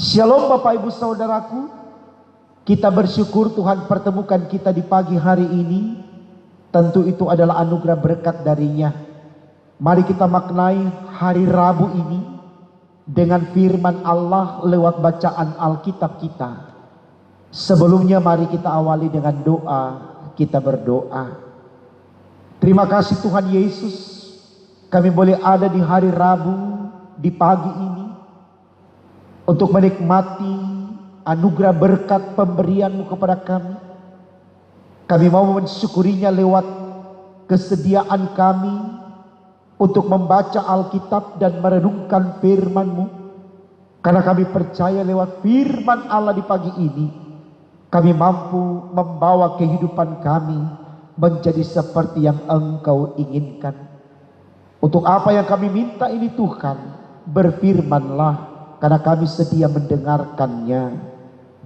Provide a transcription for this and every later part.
Shalom Bapak Ibu Saudaraku, kita bersyukur Tuhan pertemukan kita di pagi hari ini. Tentu itu adalah anugerah berkat darinya. Mari kita maknai hari Rabu ini dengan firman Allah lewat bacaan Alkitab kita. Sebelumnya mari kita awali dengan doa, kita berdoa. Terima kasih Tuhan Yesus, kami boleh ada di hari Rabu di pagi ini untuk menikmati anugerah berkat pemberian-Mu kepada kami. Kami mau mensyukurinya lewat kesediaan kami untuk membaca Alkitab dan merenungkan firman-Mu. Karena kami percaya lewat firman Allah di pagi ini, kami mampu membawa kehidupan kami menjadi seperti yang Engkau inginkan. Untuk apa yang kami minta ini Tuhan, berfirman-Lah, karena kami sedia mendengarkannya.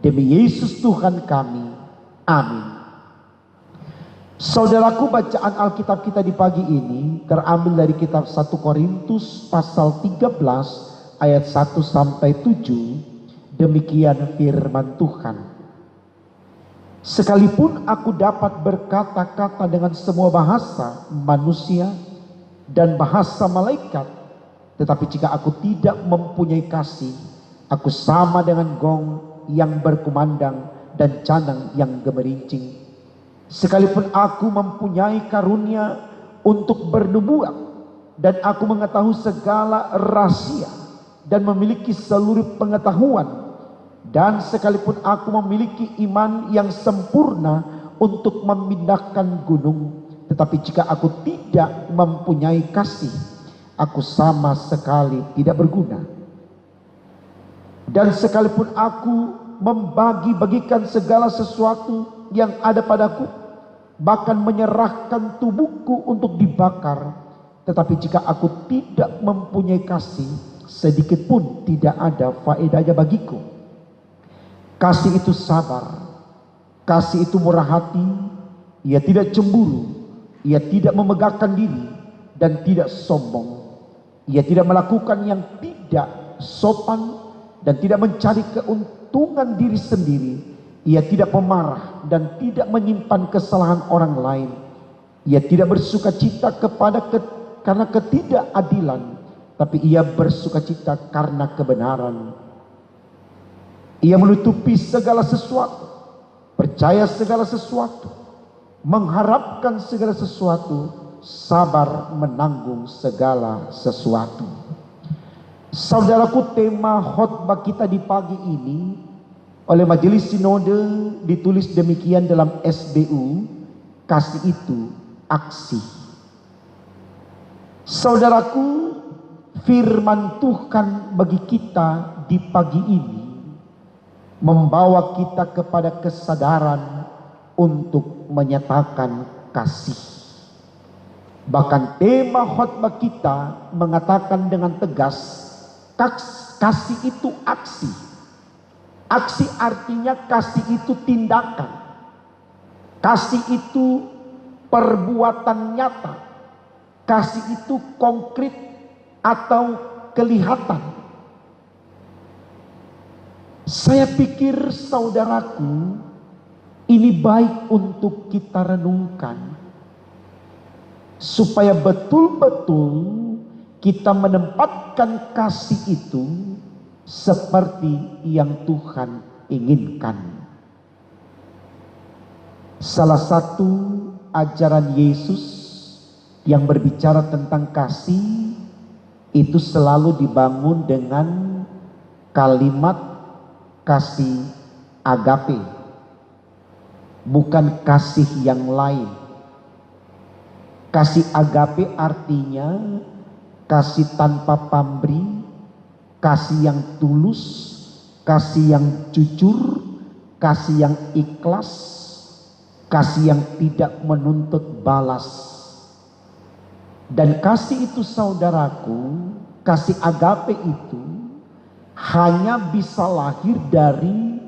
Demi Yesus Tuhan kami. Amin. Saudaraku, bacaan Alkitab kita di pagi ini terambil dari kitab 1 Korintus pasal 13 ayat 1 sampai 7. Demikian firman Tuhan. Sekalipun aku dapat berkata-kata dengan semua bahasa manusia dan bahasa malaikat, tetapi jika aku tidak mempunyai kasih, aku sama dengan gong yang berkumandang dan canang yang gemerincing. Sekalipun aku mempunyai karunia untuk bernubuat, dan aku mengetahui segala rahasia dan memiliki seluruh pengetahuan, dan sekalipun aku memiliki iman yang sempurna untuk memindahkan gunung, tetapi jika aku tidak mempunyai kasih, aku sama sekali tidak berguna. Dan sekalipun aku membagi-bagikan segala sesuatu yang ada padaku, bahkan menyerahkan tubuhku untuk dibakar, tetapi jika aku tidak mempunyai kasih, sedikit pun tidak ada faedahnya bagiku. Kasih itu sabar, kasih itu murah hati, ia tidak cemburu, ia tidak memegahkan diri, dan tidak sombong. Ia tidak melakukan yang tidak sopan dan tidak mencari keuntungan diri sendiri. Ia tidak pemarah dan tidak menyimpan kesalahan orang lain. Ia tidak bersukacita karena ketidakadilan, tapi ia bersukacita karena kebenaran. Ia menutupi segala sesuatu, percaya segala sesuatu, mengharapkan segala sesuatu, sabar menanggung segala sesuatu. Saudaraku, tema khotbah kita di pagi ini oleh Majelis Sinode ditulis demikian dalam SBU, kasih itu aksi. Saudaraku, firman Tuhan bagi kita di pagi ini membawa kita kepada kesadaran untuk menyatakan kasih. Bahkan tema khotbah kita mengatakan dengan tegas, kasih itu aksi. Aksi artinya kasih itu tindakan. Kasih itu perbuatan nyata. Kasih itu konkret atau kelihatan. Saya pikir saudaraku, ini baik untuk kita renungkan, supaya betul-betul kita menempatkan kasih itu seperti yang Tuhan inginkan. Salah satu ajaran Yesus yang berbicara tentang kasih itu selalu dibangun dengan kalimat kasih agape, bukan kasih yang lain. Kasih agape artinya kasih tanpa pamrih, kasih yang tulus, kasih yang jujur, kasih yang ikhlas, kasih yang tidak menuntut balas. Dan kasih itu saudaraku, kasih agape itu hanya bisa lahir dari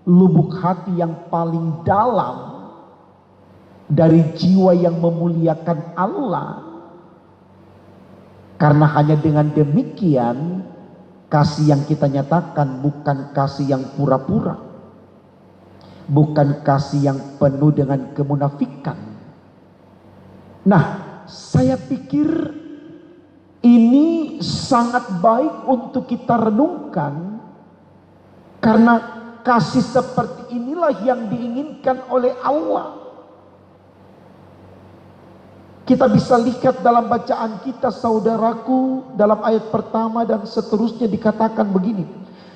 lubuk hati yang paling dalam, dari jiwa yang memuliakan Allah. Karena hanya dengan demikian Kasih yang kita nyatakan bukan kasih yang pura-pura, bukan kasih yang penuh dengan kemunafikan. Nah, saya pikir ini sangat baik untuk kita renungkan, karena kasih seperti inilah yang diinginkan oleh Allah. Kita bisa lihat dalam bacaan kita, saudaraku, dalam ayat pertama dan seterusnya dikatakan begini.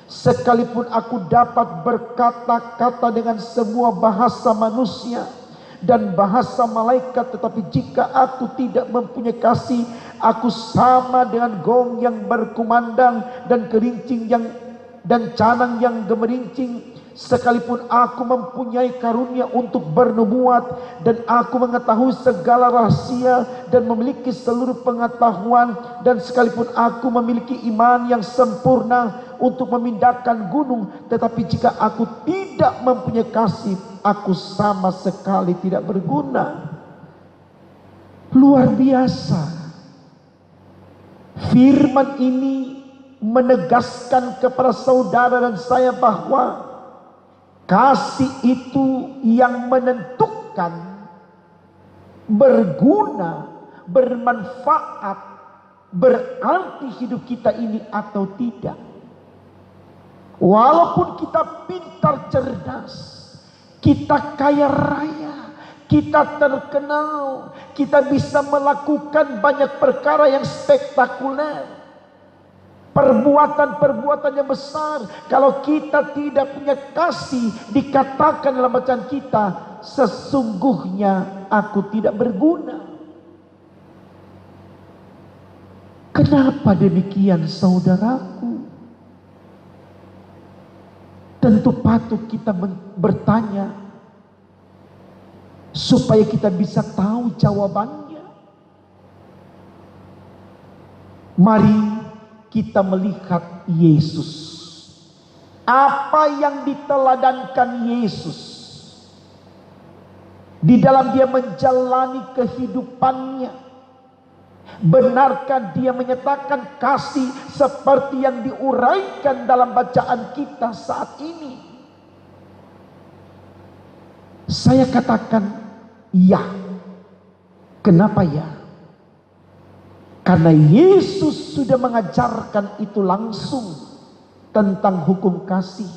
Sekalipun aku dapat berkata-kata dengan semua bahasa manusia dan bahasa malaikat, tetapi jika aku tidak mempunyai kasih, aku sama dengan gong yang berkumandang dan kerincing dan canang yang gemerincing. Sekalipun aku mempunyai karunia untuk bernubuat dan aku mengetahui segala rahasia dan memiliki seluruh pengetahuan, dan sekalipun aku memiliki iman yang sempurna untuk memindahkan gunung, tetapi jika aku tidak mempunyai kasih, aku sama sekali tidak berguna. Luar biasa. Firman ini menegaskan kepada saudara dan saya bahwa kasih itu yang menentukan berguna, bermanfaat, berarti hidup kita ini atau tidak. Walaupun kita pintar cerdas, kita kaya raya, kita terkenal, kita bisa melakukan banyak perkara yang spektakuler, perbuatan-perbuatan yang besar, kalau kita tidak punya kasih, dikatakan dalam bacaan kita, sesungguhnya aku tidak berguna. Kenapa demikian, saudaraku? Tentu patut kita bertanya supaya kita bisa tahu jawabannya. Mari kita melihat Yesus. Apa yang diteladankan Yesus di dalam dia menjalani kehidupannya? Benarkah dia menyatakan kasih seperti yang diuraikan dalam bacaan kita saat ini? Saya katakan ya. Kenapa ya? Karena Yesus sudah mengajarkan itu langsung tentang hukum kasih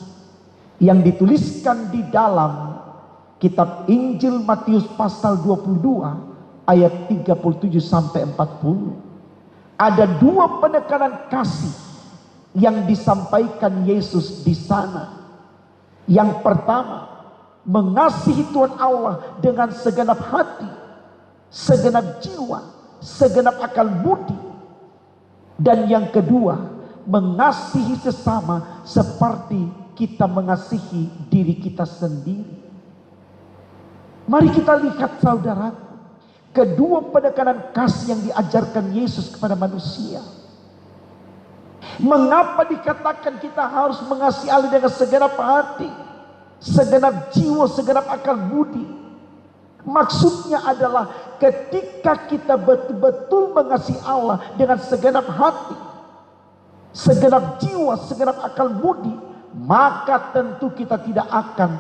yang dituliskan di dalam kitab Injil Matius pasal 22 ayat 37 sampai 40. Ada dua penekanan kasih yang disampaikan Yesus di sana. Yang pertama, mengasihi Tuhan Allah dengan segenap hati, segenap jiwa, segenap akal budi. Dan yang kedua, mengasihi sesama seperti kita mengasihi diri kita sendiri. Mari kita lihat, saudara, kedua penekanan kasih yang diajarkan Yesus kepada manusia. Mengapa dikatakan kita harus mengasihi Allah dengan segenap hati, segenap jiwa, segenap akal budi? Maksudnya adalah ketika kita betul-betul mengasihi Allah dengan segenap hati, segenap jiwa, segenap akal budi, maka tentu kita tidak akan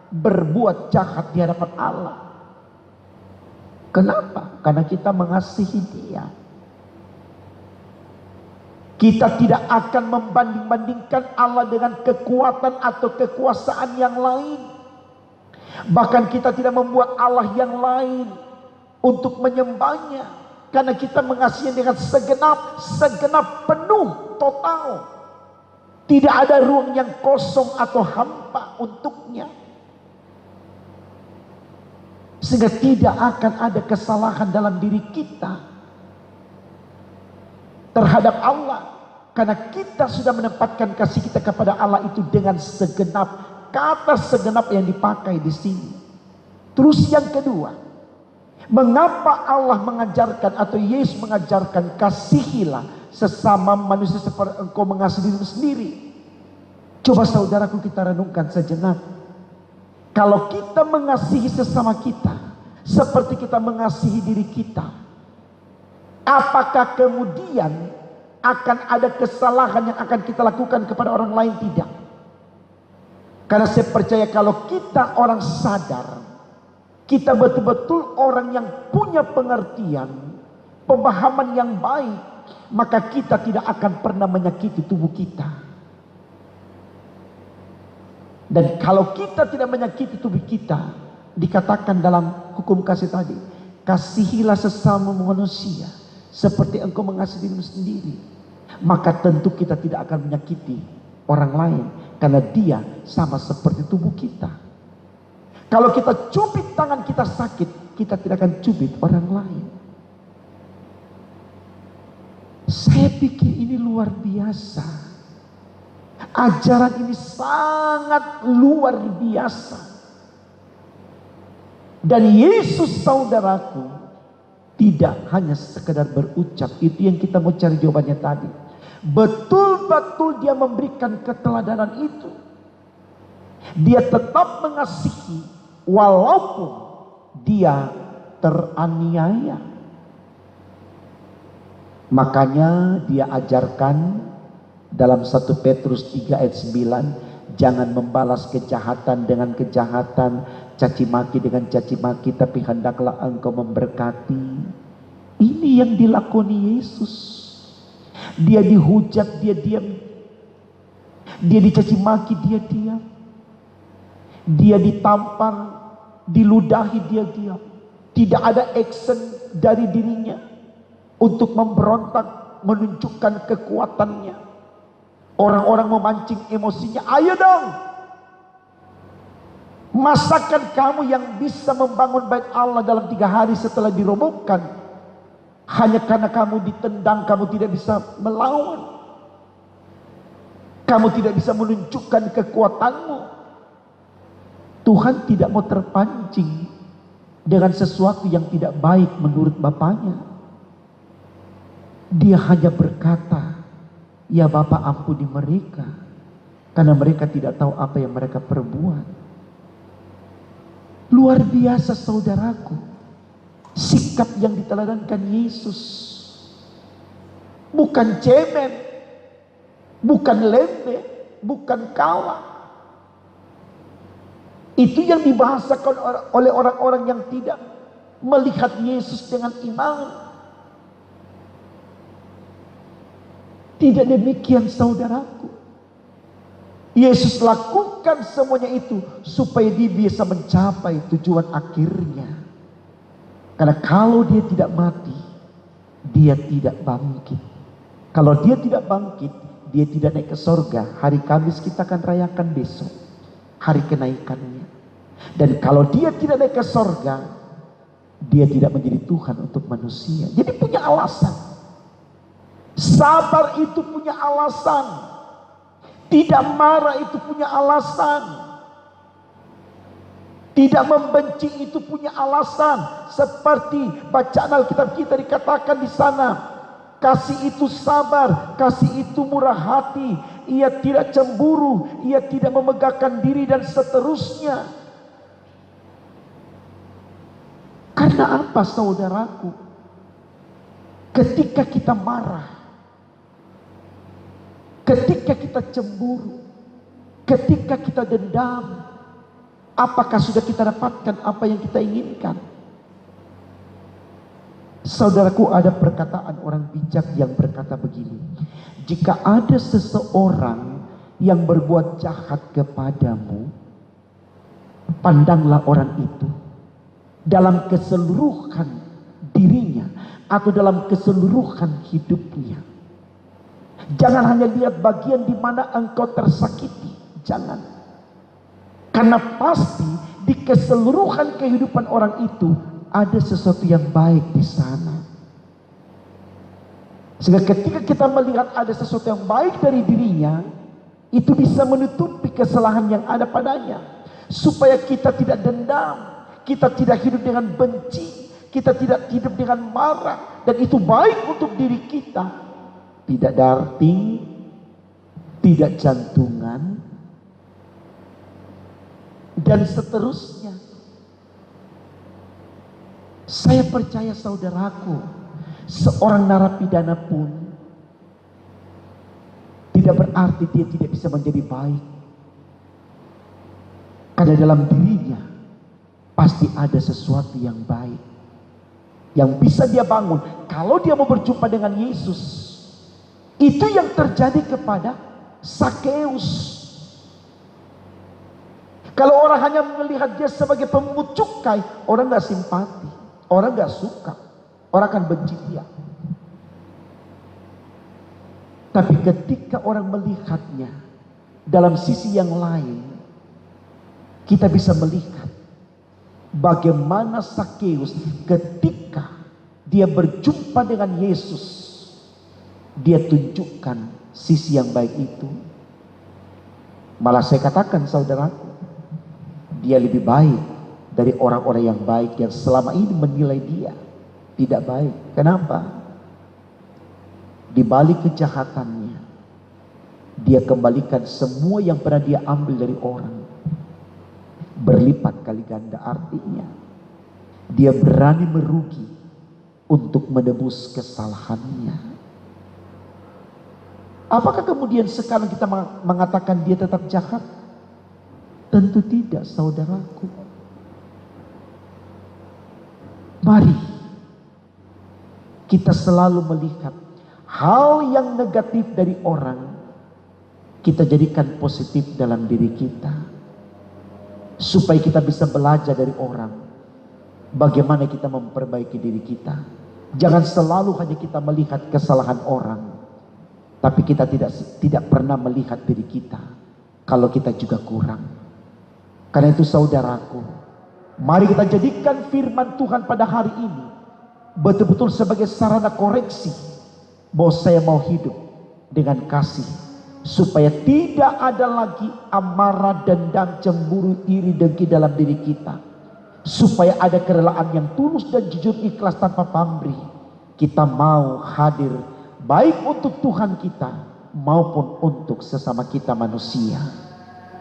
berbuat jahat di hadapan Allah. Kenapa? Karena kita mengasihi Dia. Kita tidak akan membanding-bandingkan Allah dengan kekuatan atau kekuasaan yang lain. Bahkan kita tidak membuat Allah yang lain untuk menyembahnya, karena kita mengasihi dengan segenap penuh, total. Tidak ada ruang yang kosong atau hampa untuknya. Sehingga tidak akan ada kesalahan dalam diri kita terhadap Allah, karena kita sudah menempatkan kasih kita kepada Allah itu dengan segenap. Kata segenap yang dipakai di sini. Terus yang kedua, mengapa Allah mengajarkan atau Yesus mengajarkan kasihilah sesama manusia seperti engkau mengasihi dirimu sendiri? Coba saudaraku kita renungkan sejenak. Kalau kita mengasihi sesama kita seperti kita mengasihi diri kita, apakah kemudian akan ada kesalahan yang akan kita lakukan kepada orang lain, tidak. Karena saya percaya kalau kita orang sadar, kita betul-betul orang yang punya pengertian, pemahaman yang baik, maka kita tidak akan pernah menyakiti tubuh kita. Dan kalau kita tidak menyakiti tubuh kita, dikatakan dalam hukum kasih tadi, kasihilah sesama manusia seperti engkau mengasihi dirimu sendiri. Maka tentu kita tidak akan menyakiti orang lain, karena dia sama seperti tubuh kita. Kalau kita cubit tangan kita sakit, kita tidak akan cubit orang lain. Saya pikir ini luar biasa. Ajaran ini sangat luar biasa. Dan Yesus, saudaraku, tidak hanya sekedar berucap. Itu yang kita mau cari jawabannya tadi. Betul-betul dia memberikan keteladanan itu. Dia tetap mengasihi walaupun dia teraniaya. Makanya dia ajarkan dalam 1 Petrus 3 ayat 9, jangan membalas kejahatan dengan kejahatan, caci maki dengan caci maki, tapi hendaklah engkau memberkati. Ini yang dilakoni Yesus. Dia dihujat, dia diam. Dia dicaci maki, dia diam. Dia ditampar, diludahi, dia diam. Tidak ada action dari dirinya untuk memberontak, menunjukkan kekuatannya. Orang-orang memancing emosinya, ayo dong, masakan kamu yang bisa membangun bait Allah dalam 3 hari setelah dirobohkan, hanya karena kamu ditendang, kamu tidak bisa melawan, kamu tidak bisa menunjukkan kekuatanmu. Tuhan tidak mau terpancing dengan sesuatu yang tidak baik menurut Bapaknya. Dia hanya berkata, ya Bapa, ampuni mereka, karena mereka tidak tahu apa yang mereka perbuat. Luar biasa, saudaraku, sikap yang diteladankan Yesus. Bukan cemen, bukan lembe, bukan kalah. Itu yang dibahasakan oleh orang-orang yang tidak melihat Yesus dengan iman. Tidak demikian, saudaraku. Yesus lakukan semuanya itu supaya dia bisa mencapai tujuan akhirnya. Karena kalau dia tidak mati, dia tidak bangkit. Kalau dia tidak bangkit, dia tidak naik ke sorga. Hari Kamis kita akan rayakan besok, hari kenaikannya. Dan kalau dia tidak naik ke sorga, dia tidak menjadi Tuhan untuk manusia. Jadi punya alasan. Sabar itu punya alasan. Tidak marah itu punya alasan. Tidak membenci itu punya alasan. Seperti bacaan Alkitab kita dikatakan di sana, kasih itu sabar, kasih itu murah hati, ia tidak cemburu, ia tidak memegahkan diri, dan seterusnya. Karena apa, saudaraku? Ketika kita marah, ketika kita cemburu, ketika kita dendam, apakah sudah kita dapatkan apa yang kita inginkan? Saudaraku, ada perkataan orang bijak yang berkata begini, jika ada seseorang yang berbuat jahat kepadamu, pandanglah orang itu dalam keseluruhan dirinya atau dalam keseluruhan hidupnya. Jangan hanya lihat bagian di mana engkau tersakiti. Jangan. Karena pasti di keseluruhan kehidupan orang itu ada sesuatu yang baik di sana. Sehingga ketika kita melihat ada sesuatu yang baik dari dirinya, itu bisa menutupi kesalahan yang ada padanya. Supaya kita tidak dendam, kita tidak hidup dengan benci, kita tidak hidup dengan marah. Dan itu baik untuk diri kita. Tidak darting, tidak jantungan, dan seterusnya. Saya percaya, saudaraku, seorang narapidana pun tidak berarti dia tidak bisa menjadi baik. Karena dalam dirinya pasti ada sesuatu yang baik yang bisa dia bangun. Kalau dia mau berjumpa dengan Yesus, itu yang terjadi kepada Sakeus. Kalau orang hanya melihat dia sebagai pemungut cukai, orang gak simpati, orang gak suka, orang akan benci dia. Tapi ketika orang melihatnya dalam sisi yang lain, kita bisa melihat bagaimana Sakeus ketika dia berjumpa dengan Yesus, dia tunjukkan sisi yang baik itu. Malah saya katakan saudaraku, dia lebih baik dari orang-orang yang baik yang selama ini menilai dia tidak baik. Kenapa? Di balik kejahatannya, dia kembalikan semua yang pernah dia ambil dari orang berlipat kali ganda. Artinya dia berani merugi untuk menebus kesalahannya. Apakah kemudian sekarang kita mengatakan dia tetap jahat? Tentu tidak, saudaraku. Mari kita selalu melihat hal yang negatif dari orang, kita jadikan positif dalam diri kita, supaya kita bisa belajar dari orang bagaimana kita memperbaiki diri kita. Jangan selalu hanya kita melihat kesalahan orang, tapi kita tidak pernah melihat diri kita kalau kita juga kurang. Karena itu saudaraku, mari kita jadikan firman Tuhan pada hari ini betul-betul sebagai sarana koreksi bahwa saya mau hidup dengan kasih, supaya tidak ada lagi amarah, dendam, cemburu, iri, dengki dalam diri kita, supaya ada kerelaan yang tulus dan jujur, ikhlas tanpa pamrih. Kita mau hadir baik untuk Tuhan kita maupun untuk sesama kita manusia.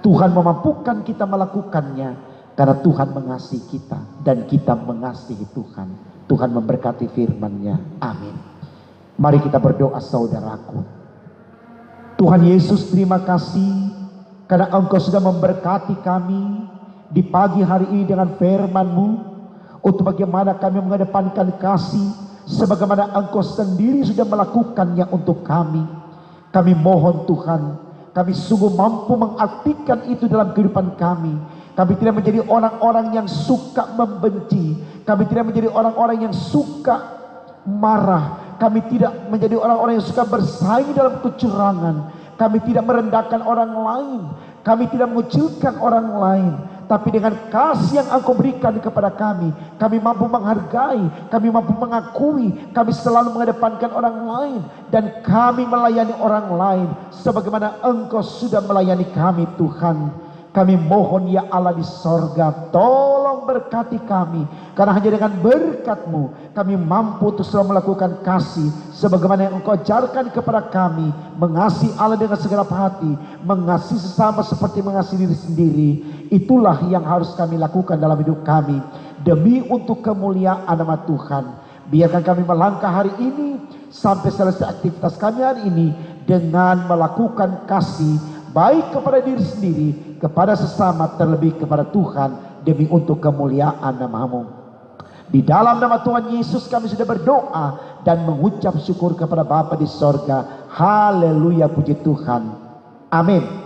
Tuhan memampukan kita melakukannya karena Tuhan mengasihi kita dan kita mengasihi Tuhan. Tuhan memberkati firman-Nya. Amin. Mari kita berdoa saudaraku. Tuhan Yesus, terima kasih karena Engkau sudah memberkati kami di pagi hari ini dengan firman-Mu, untuk bagaimana kami mengedepankan kasih sebagaimana Engkau sendiri sudah melakukannya untuk kami. Kami mohon Tuhan, kami sungguh mampu mengartikan itu dalam kehidupan kami. Kami tidak menjadi orang-orang yang suka membenci. Kami tidak menjadi orang-orang yang suka marah. Kami tidak menjadi orang-orang yang suka bersaing dalam kecurangan. Kami tidak merendahkan orang lain. Kami tidak mengucilkan orang lain. Tapi dengan kasih yang Engkau berikan kepada kami mampu menghargai, kami mampu mengakui, kami selalu mengedepankan orang lain, dan kami melayani orang lain sebagaimana Engkau sudah melayani kami. Tuhan, kami mohon ya Allah di sorga, tolong berkati kami, karena hanya dengan berkat-Mu kami mampu untuk selalu melakukan kasih sebagaimana yang Engkau ajarkan kepada kami, mengasihi Allah dengan segenap hati, mengasihi sesama seperti mengasihi diri sendiri. Itulah yang harus kami lakukan dalam hidup kami demi untuk kemuliaan nama Tuhan. Biarkan kami melangkah hari ini sampai selesai aktivitas kami hari ini dengan melakukan kasih, baik kepada diri sendiri, kepada sesama, terlebih kepada Tuhan, demi untuk kemuliaan nama-Mu. Di dalam nama Tuhan Yesus kami sudah berdoa dan mengucap syukur kepada Bapa di sorga. Haleluya, puji Tuhan. Amin.